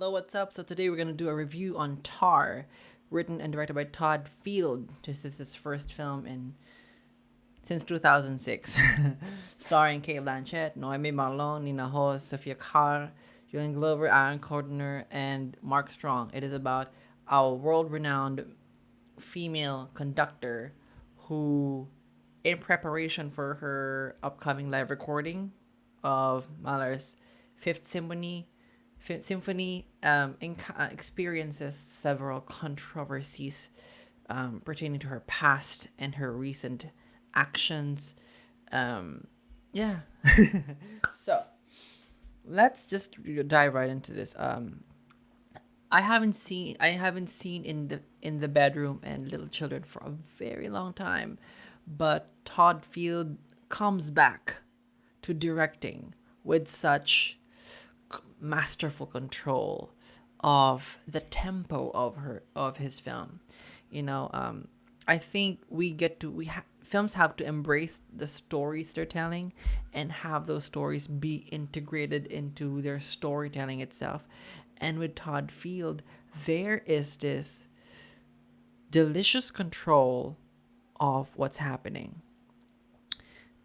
Hello, what's up? So today we're going to do a review on Tar, written and directed by Todd Field. This is his first film in since 2006, starring Cate Blanchett, Noémie, Merlant, Nina Hoss, Sophia Carr, Julian Glover, Aaron Cordner, and Mark Strong. It is about a world-renowned female conductor who, in preparation for her upcoming live recording of Mahler's Fifth Symphony, experiences several controversies pertaining to her past and her recent actions. Yeah. So let's just dive right into this. I haven't seen in the bedroom and little children for a very long time, but Todd Field comes back to directing with such masterful control of the tempo of his film. I think films have to embrace the stories they're telling and have those stories be integrated into their storytelling itself. And with Todd Field, there is this delicious control of what's happening,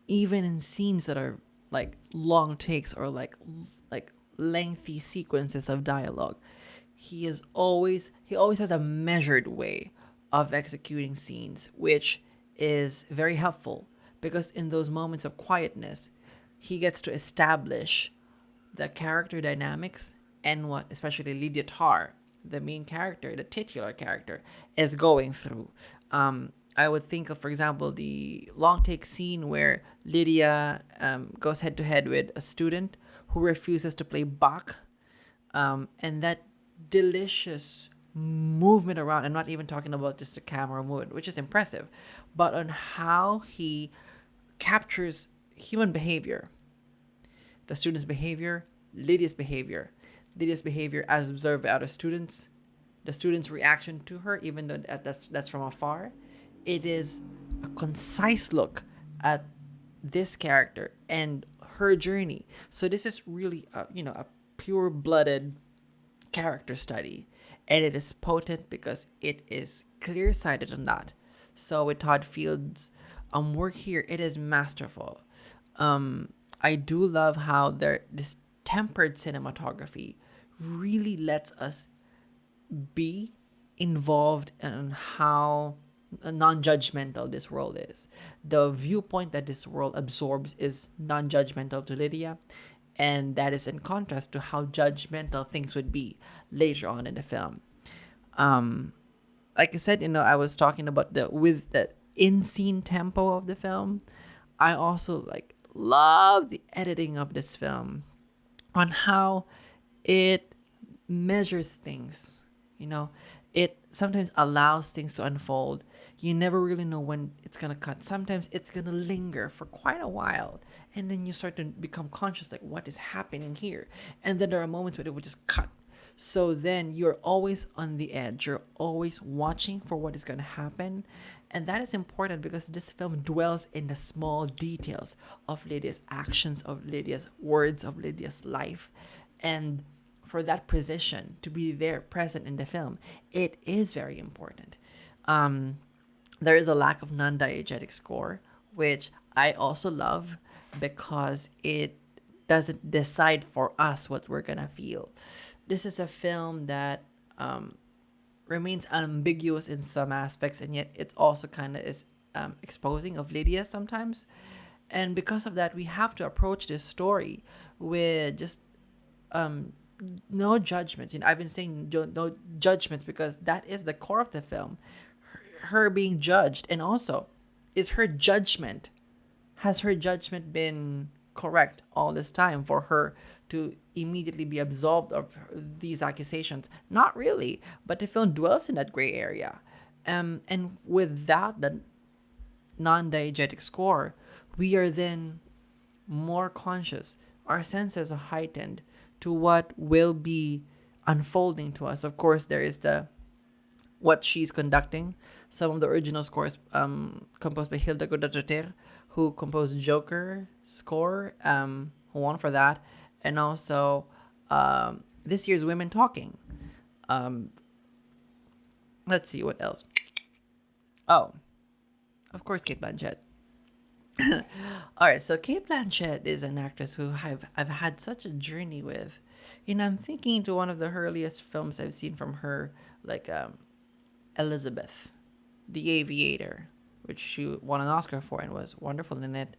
even in scenes that are like long takes or like lengthy sequences of dialogue. He always has a measured way of executing scenes, which is very helpful because in those moments of quietness, he gets to establish the character dynamics and what especially Lydia Tarr, the main character, the titular character, is going through. I would think of, for example, the long take scene where Lydia goes head to head with a student who refuses to play Bach, and that delicious movement around. I'm not even talking about just the camera movement, which is impressive, but on how he captures human behavior, the student's behavior, Lydia's behavior as observed by other students, the student's reaction to her, even though that's from afar. It is a concise look at this character and her journey. So this is really a pure-blooded character study, and it is potent because it is clear-sighted on that. So with Todd Field's work here, it is masterful. I do love how this tempered cinematography really lets us be involved in how non-judgmental this world is. The viewpoint that this world absorbs is non-judgmental to Lydia, and that is in contrast to how judgmental things would be later on in the film. Like I said, I was talking about with the in-scene tempo of the film. I also love the editing of this film on how it measures things. It sometimes allows things to unfold. You never really know when it's gonna cut. Sometimes it's gonna linger for quite a while, and then you start to become conscious, like, what is happening here? And then there are moments where it would just cut. So then you're always on the edge. You're always watching for what is gonna happen, and that is important because this film dwells in the small details of Lydia's actions, of Lydia's words, of Lydia's life, and for that precision to be there present in the film, it is very important. There is a lack of non-diegetic score, which I also love because it doesn't decide for us what we're gonna feel. This is a film that remains ambiguous in some aspects, and yet it also kind of is exposing of Lydia sometimes. And because of that, we have to approach this story with just no judgments. I've been saying no judgments because that is the core of the film. Her being judged, and also, has her judgment been correct all this time for her to immediately be absolved of these accusations? Not really, but the film dwells in that gray area. And without the non-diegetic score, we are then more conscious. Our senses are heightened to what will be unfolding to us. Of course, there is what she's conducting. Some of the original scores composed by Hilda Godard, who composed Joker score, who won for that, and also this year's Women Talking. Let's see what else. Oh, of course, Cate Blanchett. All right, so Cate Blanchett is an actress who I've had such a journey with. I'm thinking to one of the earliest films I've seen from her, like Elizabeth, The Aviator, which she won an Oscar for and was wonderful in it.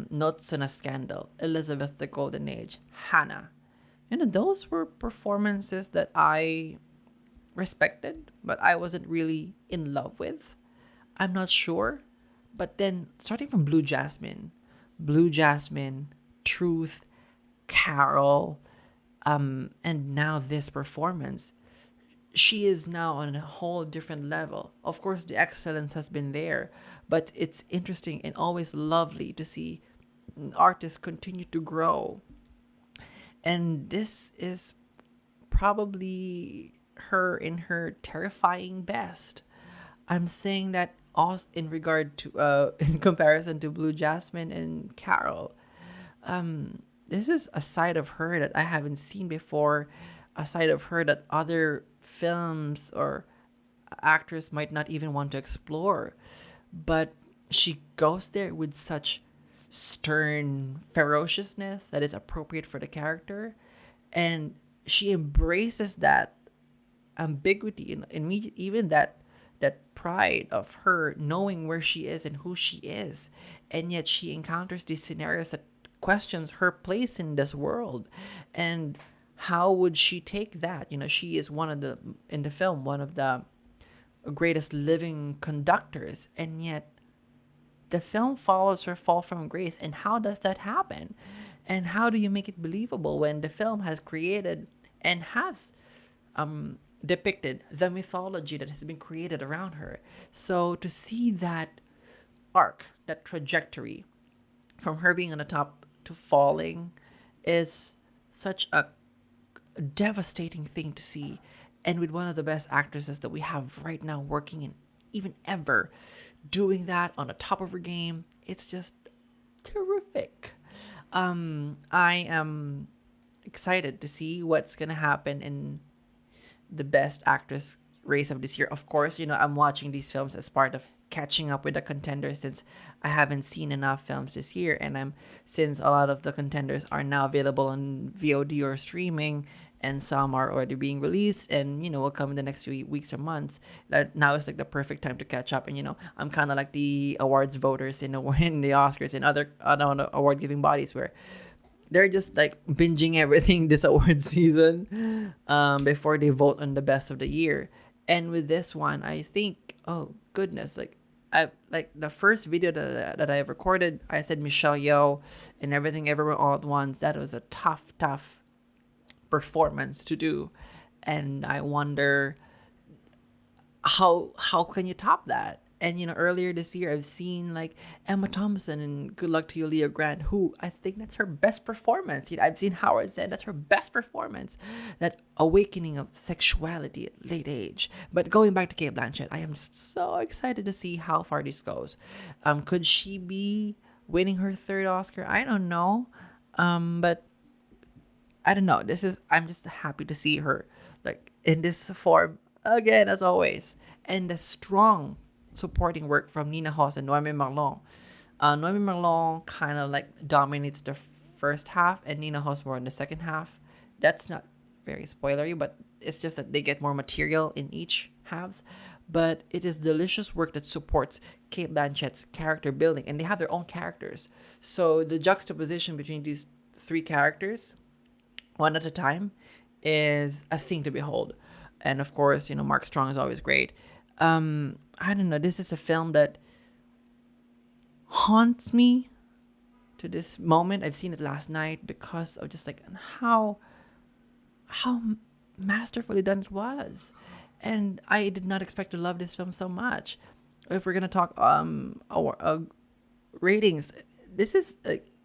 Notes on a Scandal, Elizabeth the Golden Age, Hannah. Those were performances that I respected, but I wasn't really in love with. I'm not sure. But then starting from Blue Jasmine, Truth, Carol, and now this performance, she is now on a whole different level. Of course, the excellence has been there, but it's interesting and always lovely to see artists continue to grow. And this is probably her in her terrifying best. I'm saying that also in regard to in comparison to Blue Jasmine and Carol. This is a side of her that I haven't seen before, a side of her that other films or actors might not even want to explore. But she goes there with such stern ferociousness that is appropriate for the character, and she embraces that ambiguity and even that pride of her knowing where she is and who she is, and yet she encounters these scenarios that questions her place in this world, and how would she take that? She is one of the in the film one of the greatest living conductors, and yet the film follows her fall from grace. And how does that happen? And how do you make it believable when the film has created and has depicted the mythology that has been created around her? So to see that arc, that trajectory from her being on the top to falling is such a devastating thing to see. And with one of the best actresses that we have right now working in even ever doing that on the top of her game, it's just terrific. I am excited to see what's gonna happen in the best actress race of this year. Of course, I'm watching these films as part of catching up with the Contenders, since I haven't seen enough films this year, and since a lot of the Contenders are now available on VOD or streaming, and some are already being released and will come in the next few weeks or months, that now is like the perfect time to catch up. And I'm kind of like the awards voters in the Oscars and other award giving bodies, where they're just like binging everything this award season before they vote on the best of the year. And with this one, I think, oh goodness, I like the first video that I have recorded, I said Michelle Yeoh and Everything Everywhere All at Once. That was a tough performance to do, and I wonder how can you top that? And earlier this year I've seen like Emma Thompson and Good Luck to You, Leah Grant, who I think that's her best performance. I've seen Howard said that's her best performance, that awakening of sexuality at late age. But going back to Cate Blanchett, I am so excited to see how far this goes. Could she be winning her third Oscar? I don't know, but I don't know. I'm just happy to see her like in this form again, as always, and the strong supporting work from Nina Hoss and Noémie Merlant. Noémie Merlant kind of like dominates the first half, and Nina Hoss more in the second half. That's not very spoilery, but it's just that they get more material in each halves. But it is delicious work that supports Cate Blanchett's character building, and they have their own characters. So the juxtaposition between these three characters, one at a time, is a thing to behold. And of course, Mark Strong is always great. I don't know. This is a film that haunts me to this moment. I've seen it last night because of just like how masterfully done it was, and I did not expect to love this film so much. If we're gonna talk ratings, this is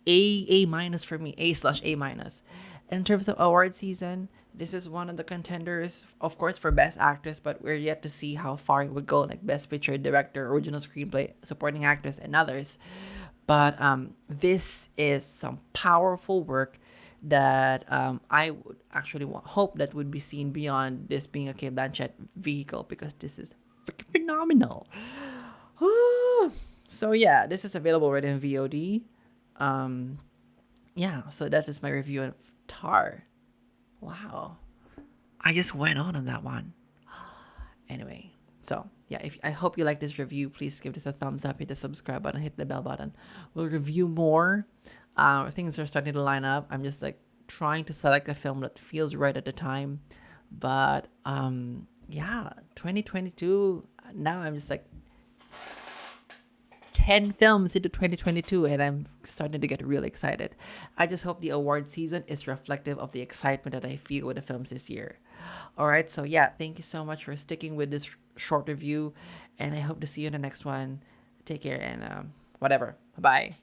A minus for me, A/A minus. In terms of award season, this is one of the contenders, of course, for Best Actress, but we're yet to see how far it would go, like Best Picture, Director, Original Screenplay, Supporting Actress, and others. But this is some powerful work that I would actually hope that would be seen beyond this being a Kate Blanchett vehicle, because this is freaking phenomenal. So yeah, this is available right in VOD. Um, yeah, so that is my review of Tar. Wow, I just went on that one. Anyway, so yeah, if I hope you like this review, please give this a thumbs up, hit the subscribe button, hit the bell button. We'll review more. Things are starting to line up. I'm just like trying to select a film that feels right at the time. But yeah, 2022. Now I'm just like 10 films into 2022, and I'm starting to get really excited. I just hope the award season is reflective of the excitement that I feel with the films this year. All right, so yeah, thank you so much for sticking with this short review, and I hope to see you in the next one. Take care, and whatever. Bye.